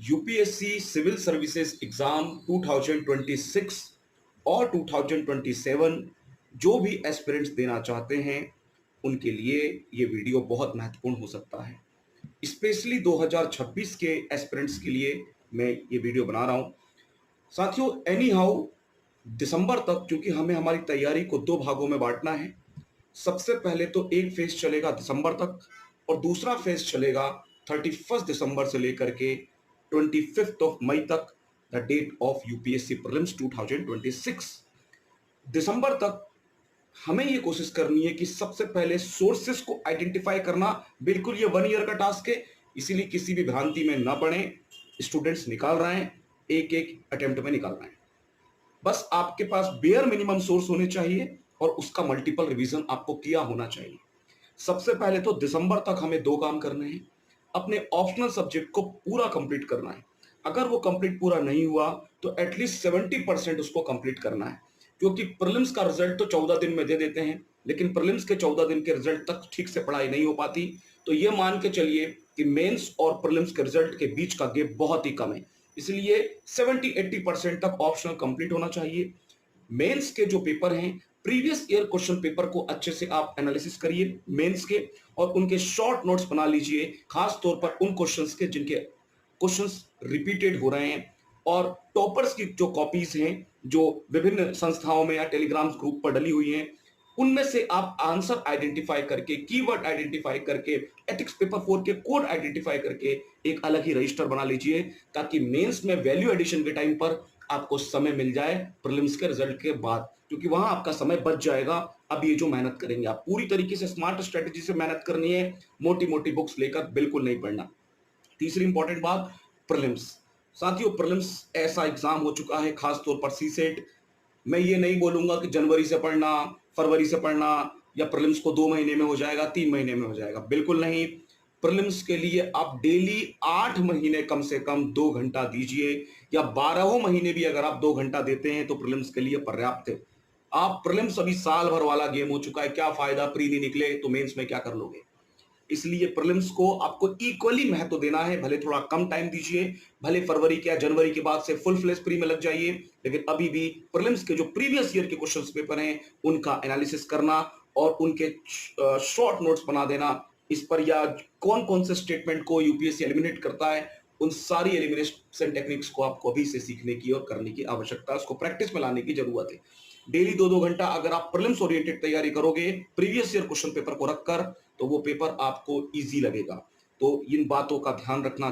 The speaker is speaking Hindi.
यूपीएससी सिविल सर्विसेज एग्जाम 2026 और 2027 जो भी एस्पिरेंट्स देना चाहते हैं उनके लिए ये वीडियो बहुत महत्वपूर्ण हो सकता है। स्पेशली 2026 के एस्पिरेंट्स के लिए मैं ये वीडियो बना रहा हूँ। साथियों, एनी हाउ दिसंबर तक क्योंकि हमें हमारी तैयारी को दो भागों में बांटना है। सबसे पहले तो एक फेज चलेगा दिसंबर तक और दूसरा फेज चलेगा 31 दिसंबर से लेकर के 25 मई तक, the date of UPSC prelims 2026। दिसंबर तक हमें ये कोशिश करनी है कि सबसे पहले सोर्सेस को आइडेंटिफाई करना, बिल्कुल ये 1 ईयर का टास्क है, इसीलिए किसी भी भ्रांति में ना पड़े। स्टूडेंट्स निकाल रहे हैं, एक एक अटेम्प्ट में निकाल रहे हैं। बस आपके पास बेयर मिनिमम सोर्स होने चाहिए और उसका मल्टीपल रिवीजन आपको किया होना चाहिए। सबसे पहले तो दिसंबर तक हमें दो काम करने हैं। अपने ऑप्शनल सब्जेक्ट को पूरा कंप्लीट करना है। अगर वो कंप्लीट पूरा नहीं हुआ तो एटलीस्ट 70% उसको कंप्लीट करना है, क्योंकि प्रीलिम्स का रिजल्ट तो 14 दिन में दे देते हैं, लेकिन प्रीलिम्स के 14 दिन के रिजल्ट तक ठीक से पढ़ाई नहीं हो पाती। तो ये मान के चलिए कि मेंस और प्रीलिम्स के रिजल्ट के बीच का गैप बहुत ही कम है, इसलिए 70-80% तक ऑप्शनल कंप्लीट होना चाहिए। मेंस के जो पेपर हैं, प्रीवियस ईयर क्वेश्चन पेपर को अच्छे से आप एनालिसिस करिए मेंस के, और उनके शॉर्ट नोट्स बना लीजिए, खास तौर पर उन क्वेश्चंस के जिनके क्वेश्चंस रिपीटेड हो रहे हैं। और टॉपर्स की जो कॉपीज हैं जो विभिन्न संस्थाओं में या टेलीग्राम ग्रुप पर डली हुई हैं, उनमें से आप आंसर आइडेंटिफाई करके, कीवर्ड आइडेंटिफाई करके, एथिक्स पेपर 4 के कोड आइडेंटिफाई करके एक अलग ही रजिस्टर बना लीजिए, ताकि मेंस में वैल्यू एडिशन के टाइम पर आपको समय मिल जाए प्रीलिम्स के रिजल्ट के बाद, क्योंकि वहां आपका समय बच जाएगा। अब ये जो मेहनत करेंगे आप पूरी तरीके से स्मार्ट स्ट्रेटेजी से मेहनत करनी है, मोटी मोटी बुक्स लेकर बिल्कुल नहीं पढ़ना। तीसरी इंपॉर्टेंट बात, प्रीलिम्स। साथियों, प्रीलिम्स ऐसा एग्जाम हो चुका है, खास तौर पर सीसेट। मैं ये नहीं बोलूंगा कि जनवरी से पढ़ना, फरवरी से पढ़ना, या प्रीलिम्स को 2 महीने में हो जाएगा, 3 महीने में हो जाएगा, बिल्कुल नहीं। प्रीलिम्स के लिए आप डेली 8 महीने कम से कम 2 घंटा दीजिए, या 12 महीने भी अगर आप 2 घंटा देते हैं तो प्रीलिम्स के लिए पर्याप्त है। आप प्रीलिम्स अभी साल भर वाला गेम हो चुका है, क्या फायदा, प्री नहीं निकले तो मेंस में क्या कर लोगे। इसलिए प्रीलिम्स को आपको इक्वली महत्व देना है, भले थोड़ा कम टाइम दीजिए, भले फरवरी के या जनवरी के बाद से फुल फ्लेज प्री में लग जाइए, लेकिन अभी भी प्रीलिम्स के जो प्रीवियस ईयर के क्वेश्चंस पेपर हैं उनका एनालिसिस करना और उनके शॉर्ट नोट्स बना देना इस पर, या कौन कौन से स्टेटमेंट को यूपीएससी एलिमिनेट करता है, उन सारी एलिमिनेशन टेक्निक्स को आपको अभी से सीखने की और करने की आवश्यकता है, उसको प्रैक्टिस में लाने की जरूरत है। डेली 2-2 घंटा अगर आप प्रीलिम्स ओरिएंटेड तैयारी करोगे प्रीवियस ईयर क्वेश्चन पेपर को रखकर, तो वो पेपर आपको इजी लगेगा। तो इन बातों का ध्यान रखना